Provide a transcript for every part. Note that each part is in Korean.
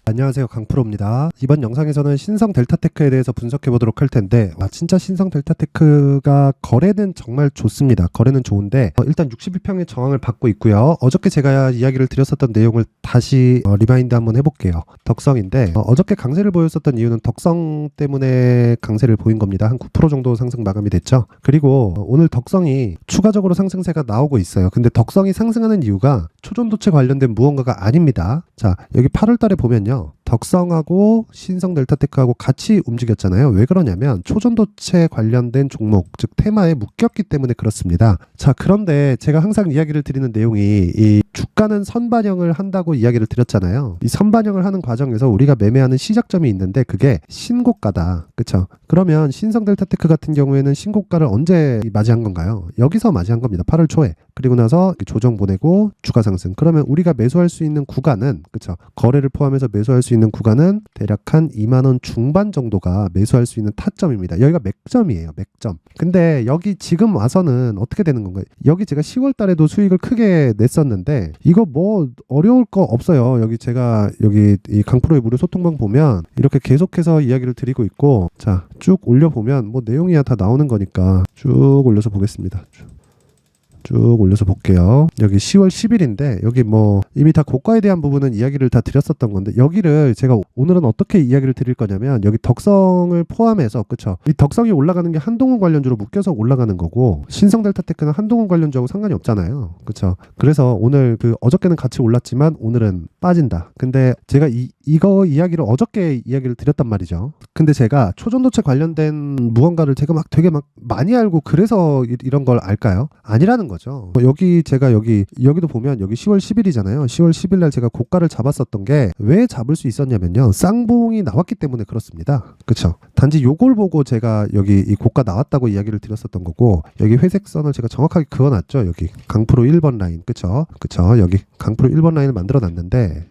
안녕하세요, 강프로입니다. 이번 영상에서는 신성 델타테크에 대해서 분석해 보도록 할 텐데, 진짜 신성 델타테크가 거래는 정말 좋습니다. 거래는 좋은데 일단 61평의 저항을 받고 있고요. 어저께 제가 이야기를 드렸었던 내용을 다시 리마인드 한번 해볼게요. 덕성인데 어저께 강세를 보였었던 이유는 덕성 때문에 강세를 보인 겁니다. 한 9% 정도 상승 마감이 됐죠. 그리고 오늘 덕성이 추가적으로 상승세가 나오고 있어요. 근데 덕성이 상승하는 이유가 초전도체 관련된 무언가가 아닙니다. 자, 여기 8월 달에 보면요, 덕성하고 신성 델타테크하고 같이 움직였잖아요. 왜 그러냐면 초전도체 관련된 종목, 즉 테마에 묶였기 때문에 그렇습니다. 자, 그런데 제가 항상 이야기를 드리는 내용이 이 주가는 선반영을 한다고 이야기를 드렸잖아요. 이 선반영을 하는 과정에서 우리가 매매하는 시작점이 있는데 그게 신고가다. 그쵸? 그러면 신성 델타테크 같은 경우에는 신고가를 언제 맞이한 건가요? 여기서 맞이한 겁니다. 8월 초에. 그리고 나서 조정 보내고 주가 상승. 그러면 우리가 매수할 수 있는 구간은, 그쵸? 거래를 포함해서 매수할 수 있는 구간은 대략 한 2만원 중반 정도가 매수할 수 있는 타점입니다. 여기가 맥점이에요. 맥점. 근데 여기 지금 와서는 어떻게 되는 건가요? 여기 제가 10월 달에도 수익을 크게 냈었는데 이거 뭐 어려울 거 없어요. 여기 제가 여기 이 강프로의 무료 소통방 보면 이렇게 계속해서 이야기를 드리고 있고, 자, 쭉 올려보면 뭐 내용이야 다 나오는 거니까 쭉 올려서 보겠습니다. 쭉 올려서 볼게요. 여기 10월 10일인데 여기 뭐 이미 다 고가에 대한 부분은 이야기를 다 드렸었던 건데, 여기를 제가 오늘은 어떻게 이야기를 드릴 거냐면 여기 덕성을 포함해서, 그쵸? 이 덕성이 올라가는 게 한동훈 관련주로 묶여서 올라가는 거고 신성 델타테크는 한동훈 관련주하고 상관이 없잖아요. 그쵸? 그래서 오늘 어저께는 같이 올랐지만 오늘은 빠진다. 근데 제가 이거 이야기를 어저께 이야기를 드렸단 말이죠. 근데 제가 초전도체 관련된 무언가를 제가 되게 많이 알고 그래서 이런 걸 알까요? 아니라는 거죠. 여기 제가 여기도 보면 여기 10월 10일이잖아요. 10월 10일 날 제가 고가를 잡았었던 게 왜 잡을 수 있었냐면요, 쌍봉이 나왔기 때문에 그렇습니다. 그쵸? 단지 요걸 보고 제가 여기 이 고가 나왔다고 이야기를 드렸었던 거고, 여기 회색 선을 제가 정확하게 그어놨죠. 여기 강프로 1번 라인. 그쵸? 여기 강프로 1번 라인을 만들어 놨는데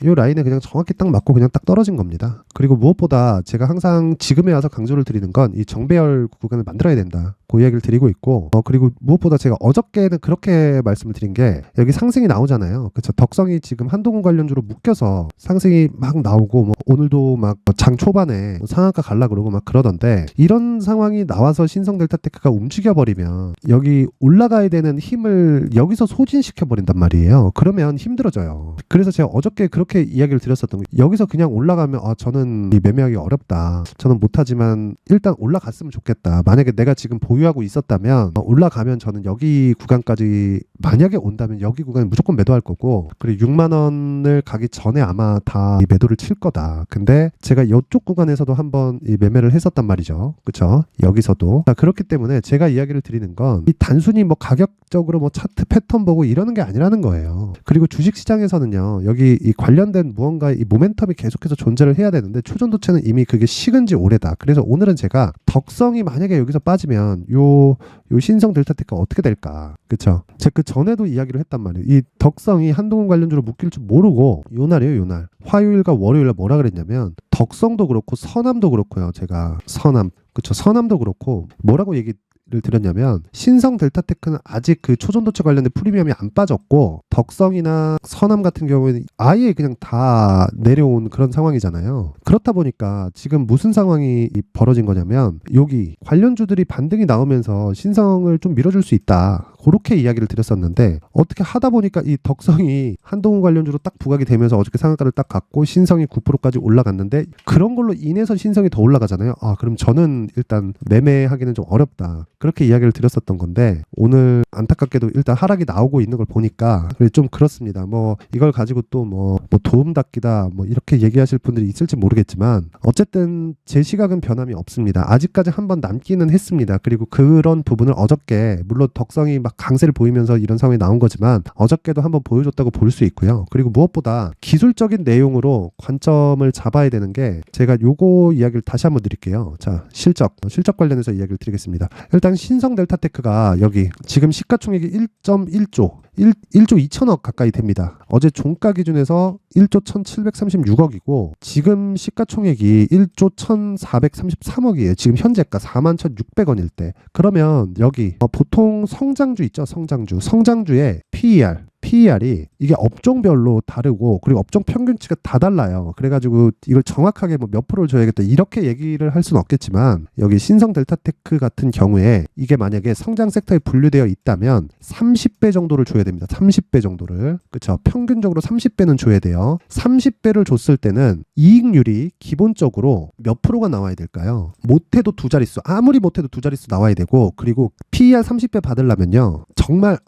이 라인에 그냥 정확히 딱 맞고 그냥 딱 떨어진 겁니다. 그리고 무엇보다 제가 항상 지금에 와서 강조를 드리는 건 이 정배열 구간을 만들어야 된다, 그 이야기를 드리고 있고, 그리고 무엇보다 제가 어저께는 그렇게 말씀을 드린 게 여기 상승이 나오잖아요. 그쵸? 덕성이 지금 한동훈 관련주로 묶여서 상승이 막 나오고, 뭐 오늘도 막 장 초반에 상한가 갈라 그러고 막 그러던데, 이런 상황이 나와서 신성 델타테크가 움직여버리면 여기 올라가야 되는 힘을 여기서 소진시켜 버린단 말이에요. 그러면 힘들어져요. 그래서 제가 어저께 그렇게 이야기를 드렸었던 거예요. 여기서 그냥 올라가면 저는 이 매매하기 어렵다, 저는 못하지만 일단 올라갔으면 좋겠다. 만약에 내가 지금 보유하고 있었다면 올라가면 저는 여기 구간까지 만약에 온다면 여기 구간에 무조건 매도할 거고, 그리고 6만원을 가기 전에 아마 다 이 매도를 칠 거다. 근데 제가 이쪽 구간에서도 한번 이 매매를 했었단 말이죠. 그쵸? 여기서도. 자, 그렇기 때문에 제가 이야기를 드리는 건 이 단순히 뭐 가격적으로 뭐 차트 패턴 보고 이러는 게 아니라는 거예요. 그리고 주식시장에서는요, 여기 이 관련된 무언가 이 모멘텀이 계속해서 존재를 해야 되는데 초전도체는 이미 그게 식은 지 오래다. 그래서 오늘은 제가 덕성이 만약에 여기서 빠지면 요 신성 델타테크가 어떻게 될까? 그쵸? 제가 그 전에도 이야기를 했단 말이에요. 이 덕성이 한동훈 관련주로 묶일 줄 모르고 요날이에요, 요날. 화요일과 월요일에 뭐라 그랬냐면 덕성도 그렇고 서남도 그렇고요. 제가 서남, 그쵸? 서남도 그렇고 뭐라고 얘기를 드렸냐면 신성 델타테크는 아직 그 초전도체 관련된 프리미엄이 안 빠졌고 덕성이나 서남 같은 경우에는 아예 그냥 다 내려온 그런 상황이잖아요. 그렇다 보니까 지금 무슨 상황이 벌어진 거냐면 여기 관련주들이 반등이 나오면서 신성을 좀 밀어줄 수 있다, 그렇게 이야기를 드렸었는데 어떻게 하다 보니까 이 덕성이 한동훈 관련주로 딱 부각이 되면서 어저께 상한가를 딱 갔고 신성이 9%까지 올라갔는데 그런 걸로 인해서 신성이 더 올라가잖아요. 그럼 저는 일단 매매하기는 좀 어렵다, 그렇게 이야기를 드렸었던 건데 오늘 안타깝게도 일단 하락이 나오고 있는 걸 보니까 좀 그렇습니다. 뭐 이걸 가지고 또 뭐 도움닫기다 뭐 이렇게 얘기하실 분들이 있을지 모르겠지만 어쨌든 제 시각은 변함이 없습니다. 아직까지 한번 남기는 했습니다. 그리고 그런 부분을 어저께 물론 덕성이 막 강세를 보이면서 이런 상황이 나온 거지만 어저께도 한번 보여줬다고 볼 수 있고요. 그리고 무엇보다 기술적인 내용으로 관점을 잡아야 되는 게 제가 요거 이야기를 다시 한번 드릴게요. 자, 실적 관련해서 이야기를 드리겠습니다. 일단 신성 델타테크가 여기 지금 시가총액이 1.1조 1조 2천억 가까이 됩니다. 어제 종가 기준에서 1조 1736억이고 지금 시가총액이 1조 1433억이에요. 지금 현재가 41,600원일 때. 그러면 여기 보통 성장주 있죠. 성장주의 PER PER이 이게 업종별로 다르고 그리고 업종 평균치가 다 달라요. 그래가지고 이걸 정확하게 뭐 몇 프로를 줘야겠다 이렇게 얘기를 할 수는 없겠지만 여기 신성 델타테크 같은 경우에 이게 만약에 성장 섹터에 분류되어 있다면 30배 정도를 줘야 됩니다. 30배 정도를. 그렇죠. 평균적으로 30배는 줘야 돼요. 30배를 줬을 때는 이익률이 기본적으로 몇 프로가 나와야 될까요? 못해도 두 자릿수. 아무리 못해도 두 자릿수 나와야 되고 그리고 PER 30배 받으려면요. 정말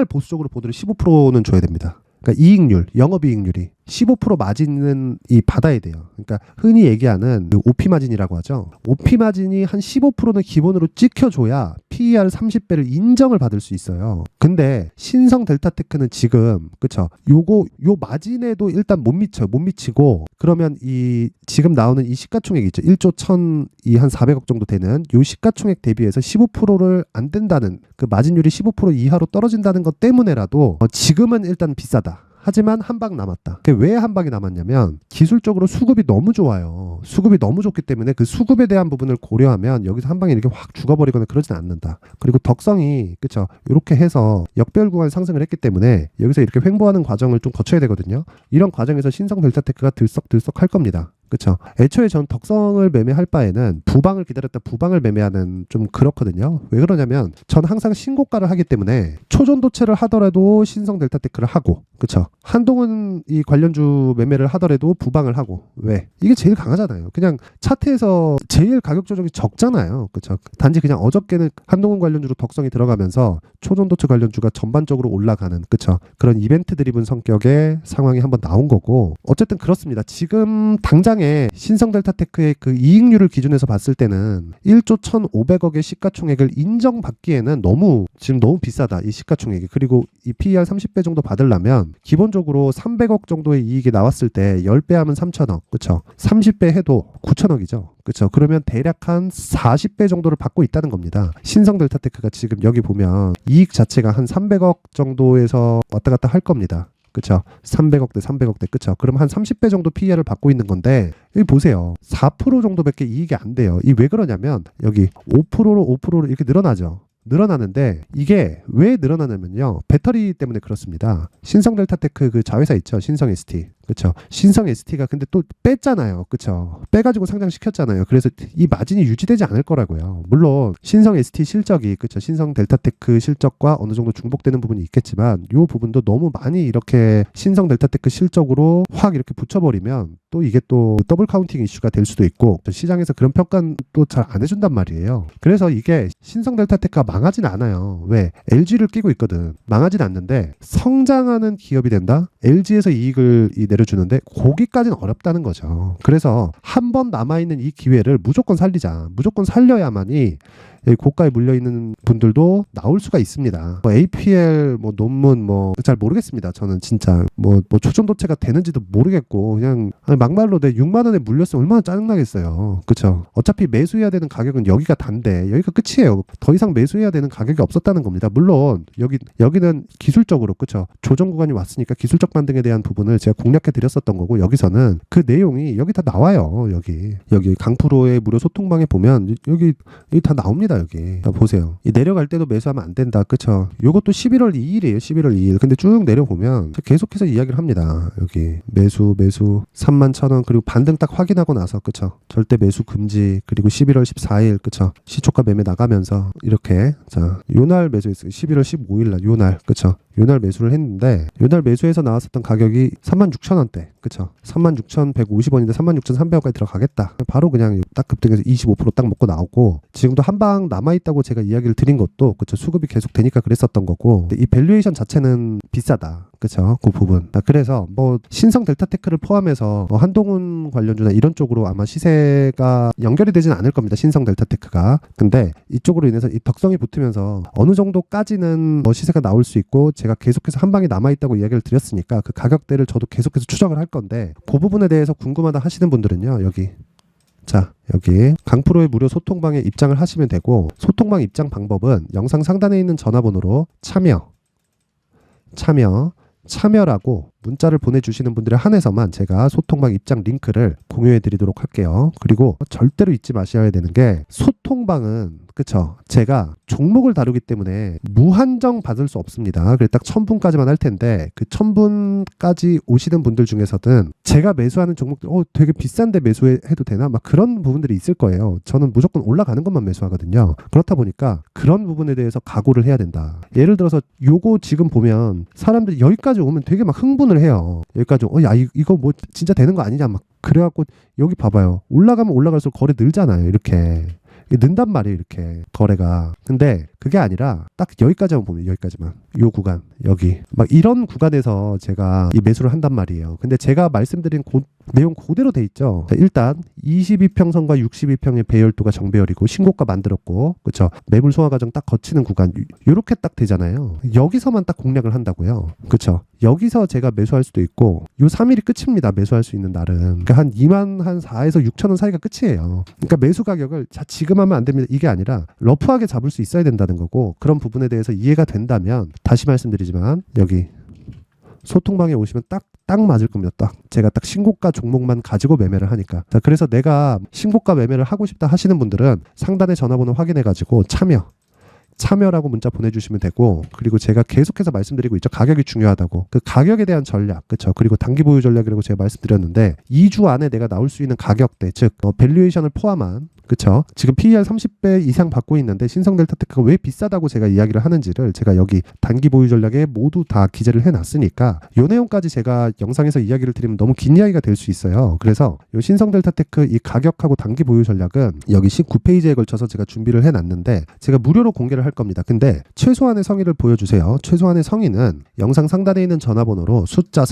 보수적으로 보더라도 15%는 줘야 됩니다. 그러니까 이익률, 영업이익률이 15% 마진은 받아야 돼요. 그러니까 흔히 얘기하는 그 OP 마진이라고 하죠. OP 마진이 한 15%는 기본으로 찍혀줘야 PER 30배를 인정을 받을 수 있어요. 근데 신성 델타테크는 지금 그쵸? 요 마진에도 일단 못 미치고 그러면 이 지금 나오는 이 시가총액 있죠. 1조 1,000이 한 400억 정도 되는 요 시가총액 대비해서 15%를 안 된다는 그 마진율이 15% 이하로 떨어진다는 것 때문에라도 지금은 일단 비싸다. 하지만 한 방 남았다. 왜 한 방이 남았냐면 기술적으로 수급이 너무 좋아요. 수급이 너무 좋기 때문에 그 수급에 대한 부분을 고려하면 여기서 한 방에 이렇게 확 죽어버리거나 그러진 않는다. 그리고 덕성이 그쵸 이렇게 해서 역별 구간 상승을 했기 때문에 여기서 이렇게 횡보하는 과정을 좀 거쳐야 되거든요. 이런 과정에서 신성 델타테크가 들썩들썩 할 겁니다. 그렇죠. 애초에 전 덕성을 매매할 바에는 부방을 기다렸다 부방을 매매하는 좀 그렇거든요. 왜 그러냐면 전 항상 신고가를 하기 때문에 초전도체를 하더라도 신성 델타테크를 하고 그렇죠. 한동훈 이 관련주 매매를 하더라도 부방을 하고 왜? 이게 제일 강하잖아요. 그냥 차트에서 제일 가격 조정이 적잖아요. 그렇죠. 단지 그냥 어저께는 한동훈 관련주로 덕성이 들어가면서 초전도체 관련주가 전반적으로 올라가는 그렇죠. 그런 이벤트 드리븐 성격의 상황이 한번 나온 거고 어쨌든 그렇습니다. 지금 당장에 신성 델타테크의 그 이익률을 기준해서 봤을 때는 1조 1,500억의 시가총액을 인정받기에는 지금 너무 비싸다. 이 시가총액이. 그리고 이 PER 30배 정도 받으려면 기본적으로 300억 정도의 이익이 나왔을 때 10배 하면 3,000억. 그렇죠. 30배 해도 9,000억이죠. 그렇죠. 그러면 대략 한 40배 정도를 받고 있다는 겁니다. 신성 델타테크가 지금 여기 보면 이익 자체가 한 300억 정도에서 왔다 갔다 할 겁니다. 그쵸? 300억대 그쵸? 그럼 한 30배 정도 PER을 받고 있는 건데 여기 보세요. 4% 정도밖에 이익이 안 돼요. 이 왜 그러냐면 여기 5%로 이렇게 늘어나는데 이게 왜 늘어나냐면요. 배터리 때문에 그렇습니다. 신성 델타테크 그 자회사 있죠. 신성 ST. 그렇죠. 신성 ST가 근데 또 뺐잖아요. 그렇죠. 빼가지고 상장시켰잖아요. 그래서 이 마진이 유지되지 않을 거라고요. 물론 신성 ST 실적이 그렇죠. 신성 델타테크 실적과 어느 정도 중복되는 부분이 있겠지만 이 부분도 너무 많이 이렇게 신성 델타테크 실적으로 확 이렇게 붙여버리면 또 이게 또 더블 카운팅 이슈가 될 수도 있고 시장에서 그런 평가는 또 잘 안 해준단 말이에요. 그래서 이게 신성 델타테크가 망하진 않아요. 왜? LG를 끼고 있거든. 망하진 않는데 성장하는 기업이 된다? LG에서 이익을 내려주는데 거기까지는 어렵다는 거죠. 그래서 한 번 남아있는 이 기회를 무조건 살리자. 무조건 살려야만이 고가에 물려있는 분들도 나올 수가 있습니다. APL 논문 잘 모르겠습니다. 저는 진짜 초전도체가 되는지도 모르겠고 그냥 막말로 내 6만 원에 물렸으면 얼마나 짜증나겠어요. 그쵸? 어차피 매수해야 되는 가격은 여기가 단데 여기가 끝이에요. 더 이상 매수해야 되는 가격이 없었다는 겁니다. 물론 여기는 기술적으로 그쵸? 조정 구간이 왔으니까 기술적 반등에 대한 부분을 제가 공략해 드렸었던 거고 여기서는 그 내용이 여기 다 나와요. 여기 강프로의 무료 소통방에 보면 여기 다 나옵니다. 여기 보세요. 내려갈 때도 매수하면 안 된다. 그쵸? 요것도 11월 2일이에요. 11월 2일. 근데 쭉 내려보면 계속해서 이야기를 합니다. 여기 매수 31,000원 그리고 반등 딱 확인하고 나서 그쵸? 절대 매수 금지 그리고 11월 14일 그쵸? 시초가 매매 나가면서 이렇게 자 요날 매수했어요. 11월 15일 날 요날 그쵸? 요날 매수를 했는데 요날 매수해서 나왔었던 가격이 36,000원대 그쵸? 36,150원인데 36,300원까지 들어가겠다. 바로 그냥 딱 급등해서 25% 딱 먹고 나오고 지금도 한 방 남아있다고 제가 이야기를 드린 것도 그쵸? 수급이 계속 되니까 그랬었던 거고 이 밸류에이션 자체는 비싸다. 그쵸? 그 부분. 그래서 신성 델타테크를 포함해서 한동훈 관련주나 이런 쪽으로 아마 시세가 연결이 되진 않을 겁니다. 신성 델타테크가. 근데 이쪽으로 인해서 이 덕성이 붙으면서 어느 정도까지는 시세가 나올 수 있고 제가 계속해서 한 방에 남아있다고 이야기를 드렸으니까 그 가격대를 저도 계속해서 추적을 할 건데 그 부분에 대해서 궁금하다 하시는 분들은요. 여기 강프로의 무료 소통방에 입장을 하시면 되고 소통방 입장 방법은 영상 상단에 있는 전화번호로 참여라고 문자를 보내주시는 분들에 한해서만 제가 소통방 입장 링크를 공유해 드리도록 할게요. 그리고 절대로 잊지 마셔야 되는 게 소통방은 그쵸, 제가 종목을 다루기 때문에 무한정 받을 수 없습니다. 그래서 딱 1000분까지만 할 텐데 그 1000분까지 오시는 분들 중에서든 제가 매수하는 종목들 되게 비싼데 매수해도 되나? 막 그런 부분들이 있을 거예요. 저는 무조건 올라가는 것만 매수하거든요. 그렇다 보니까 그런 부분에 대해서 각오를 해야 된다. 예를 들어서 요거 지금 보면 사람들이 여기까지 오면 되게 막 흥분을 해요. 여기까지 야 이거 뭐 진짜 되는 거 아니냐 막 그래갖고 여기 봐봐요. 올라가면 올라갈수록 거래 늘잖아요. 이렇게 는단 말이에요. 이렇게 거래가. 근데 그게 아니라 딱 여기까지만 보면 여기까지만 요 구간 여기 막 이런 구간에서 제가 이 매수를 한단 말이에요. 근데 제가 말씀드린 내용 그대로 돼 있죠. 자, 일단 22평선과 62평의 배열도가 정배열이고 신고가 만들었고 그렇죠. 매물 소화 과정 딱 거치는 구간 요렇게 딱 되잖아요. 여기서만 딱 공략을 한다고요. 그렇죠. 여기서 제가 매수할 수도 있고 요 3일이 끝입니다. 매수할 수 있는 날은. 그러니까 한 2만 한 4에서 6천 원 사이가 끝이에요. 그러니까 매수 가격을 자 지금 하면 안 됩니다. 이게 아니라 러프하게 잡을 수 있어야 된다는 거고 그런 부분에 대해서 이해가 된다면 다시 말씀드리지만 여기 소통방에 오시면 딱 맞을 겁니다. 딱 제가 딱 신고가 종목만 가지고 매매를 하니까. 자, 그래서 내가 신고가 매매를 하고 싶다 하시는 분들은 상단에 전화번호 확인해 가지고 참여라고 문자 보내주시면 되고 그리고 제가 계속해서 말씀드리고 있죠. 가격이 중요하다고. 그 가격에 대한 전략 그렇죠. 그리고 단기 보유 전략이라고 제가 말씀드렸는데 2주 안에 내가 나올 수 있는 가격대 즉 밸류에이션을 포함한 그쵸. 지금 PER 30배 이상 받고 있는데 신성 델타테크가 왜 비싸다고 제가 이야기를 하는지를 제가 여기 단기 보유 전략에 모두 다 기재를 해놨으니까 요 내용까지 제가 영상에서 이야기를 드리면 너무 긴 이야기가 될 수 있어요. 그래서 요 신성 델타테크 이 가격하고 단기 보유 전략은 여기 19페이지에 걸쳐서 제가 준비를 해놨는데 제가 무료로 공개를 할 겁니다. 근데 최소한의 성의를 보여주세요. 최소한의 성의는 영상 상단에 있는 전화번호로 숫자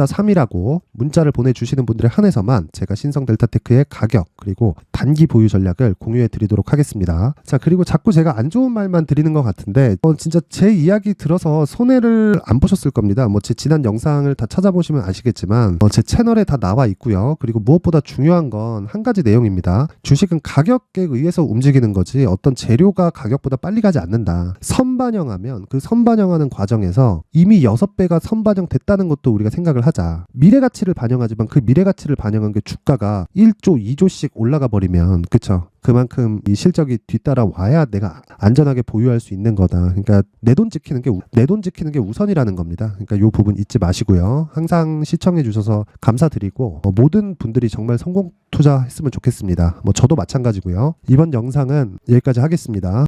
3이라고 문자를 보내주시는 분들에 한해서만 제가 신성 델타테크의 가격 그리고 단기 보유 전략을 공유해 드리도록 하겠습니다. 자 그리고 자꾸 제가 안 좋은 말만 드리는 것 같은데 진짜 제 이야기 들어서 손해를 안 보셨을 겁니다. 뭐 제 지난 영상을 다 찾아보시면 아시겠지만 제 채널에 다 나와 있고요. 그리고 무엇보다 중요한 건 한 가지 내용입니다. 주식은 가격에 의해서 움직이는 거지 어떤 재료가 가격보다 빨리 가지 않는다. 선반영하면 그 선반영하는 과정에서 이미 6배가 선반영 됐다는 것도 우리가 생각을 하자. 미래 가치를 반영하지만 그 미래 가치를 반영한 게 주가가 1조, 2조씩 올라가 버리면 그쵸? 그만큼 이 실적이 뒤따라 와야 내가 안전하게 보유할 수 있는 거다. 그러니까 내 돈 지키는 게 우선이라는 겁니다. 그러니까 이 부분 잊지 마시고요. 항상 시청해 주셔서 감사드리고 모든 분들이 정말 성공 투자했으면 좋겠습니다. 저도 마찬가지고요. 이번 영상은 여기까지 하겠습니다.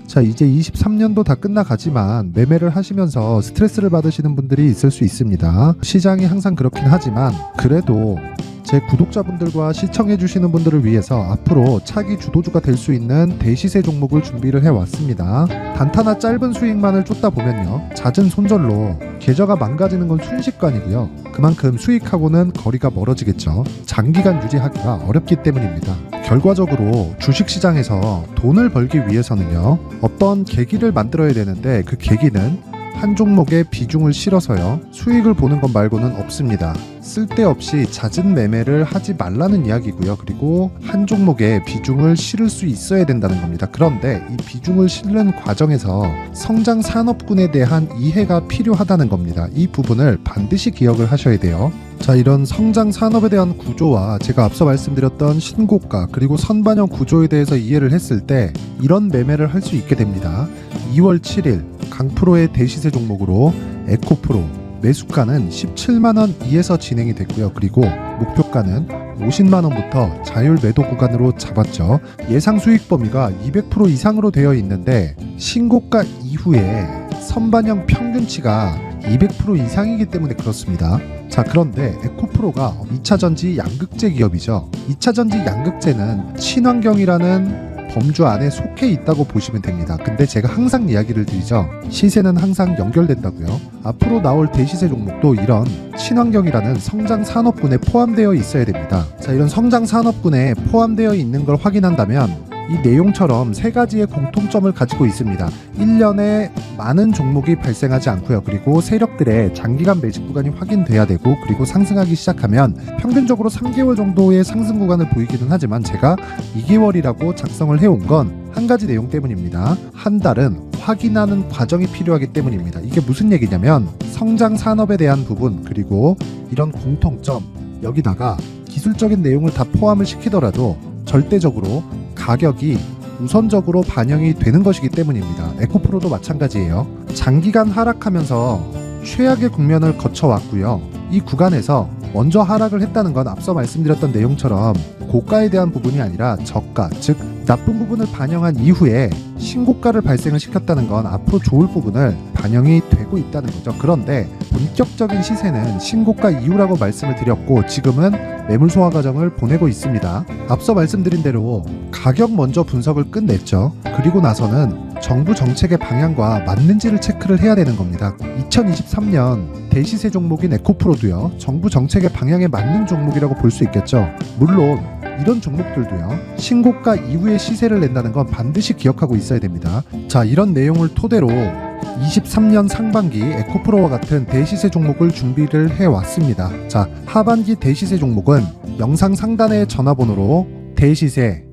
자, 이제 23년도 다 끝나가지만 매매를 하시면서 스트레스를 받으시는 분들이 있을 수 있습니다. 시장이 항상 그렇긴 하지만 그래도 제 구독자분들과 시청해주시는 분들을 위해서 앞으로 차기 주도주가 될 수 있는 대시세 종목을 준비를 해왔습니다. 단타나 짧은 수익만을 쫓다 보면요, 잦은 손절로 계좌가 망가지는 건 순식간이고요. 그만큼 수익하고는 거리가 멀어지겠죠. 장기간 유지하기가 어렵기 때문입니다. 결과적으로 주식시장에서 돈을 벌기 위해서는요, 어떤 계기를 만들어야 되는데 그 계기는 한 종목에 비중을 실어서요, 수익을 보는 것 말고는 없습니다. 쓸데없이 잦은 매매를 하지 말라는 이야기고요. 그리고 한 종목에 비중을 실을 수 있어야 된다는 겁니다. 그런데 이 비중을 실는 과정에서 성장 산업군에 대한 이해가 필요하다는 겁니다. 이 부분을 반드시 기억을 하셔야 돼요. 자, 이런 성장 산업에 대한 구조와 제가 앞서 말씀드렸던 신고가 그리고 선반영 구조에 대해서 이해를 했을 때 이런 매매를 할 수 있게 됩니다. 2월 7일 강프로의 대시세 종목으로 에코프로 매수가는 17만원 이에서 진행이 됐고요. 그리고 목표가는 50만원부터 자율 매도 구간으로 잡았죠. 예상 수익 범위가 200% 이상으로 되어 있는데 신고가 이후에 선반영 평균치가 200% 이상이기 때문에 그렇습니다. 자, 그런데 에코프로가 2차전지 양극재 기업이죠. 2차전지 양극재는 친환경이라는 범주 안에 속해 있다고 보시면 됩니다. 근데 제가 항상 이야기를 드리죠. 시세는 항상 연결된다고요. 앞으로 나올 대시세 종목도 이런 친환경이라는 성장 산업군에 포함되어 있어야 됩니다. 자, 이런 성장 산업군에 포함되어 있는 걸 확인한다면 이 내용처럼 세 가지의 공통점을 가지고 있습니다. 1년에 많은 종목이 발생하지 않고요. 그리고 세력들의 장기간 매집 구간이 확인돼야 되고, 그리고 상승하기 시작하면 평균적으로 3개월 정도의 상승 구간을 보이기는 하지만 제가 2개월이라고 작성을 해온 건 한 가지 내용 때문입니다. 한 달은 확인하는 과정이 필요하기 때문입니다. 이게 무슨 얘기냐면 성장 산업에 대한 부분, 그리고 이런 공통점, 여기다가 기술적인 내용을 다 포함을 시키더라도 절대적으로 가격이 우선적으로 반영이 되는 것이기 때문입니다. 에코프로도 마찬가지예요. 장기간 하락하면서 최악의 국면을 거쳐왔고요. 이 구간에서 먼저 하락을 했다는 건 앞서 말씀드렸던 내용처럼 고가에 대한 부분이 아니라 저가, 즉 나쁜 부분을 반영한 이후에 신고가를 발생을 시켰다는 건 앞으로 좋을 부분을 반영이 되고 있다는 거죠. 그런데 본격적인 시세는 신고가 이후라고 말씀을 드렸고, 지금은 매물 소화 과정을 보내고 있습니다. 앞서 말씀드린 대로 가격 먼저 분석을 끝냈죠. 그리고 나서는 정부 정책의 방향과 맞는지를 체크를 해야 되는 겁니다. 2023년 대시세 종목인 에코프로도요, 정부 정책의 방향에 맞는 종목이라고 볼 수 있겠죠. 물론 이런 종목들도요, 신고가 이후에 시세를 낸다는 건 반드시 기억하고 있어야 됩니다. 자, 이런 내용을 토대로 23년 상반기 에코프로와 같은 대시세 종목을 준비를 해왔습니다. 자, 하반기 대시세 종목은 영상 상단의 전화번호로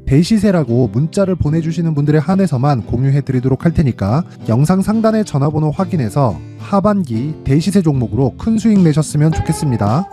대시세라고 문자를 보내주시는 분들에 한해서만 공유해드리도록 할 테니까 영상 상단의 전화번호 확인해서 하반기 대시세 종목으로 큰 수익 내셨으면 좋겠습니다.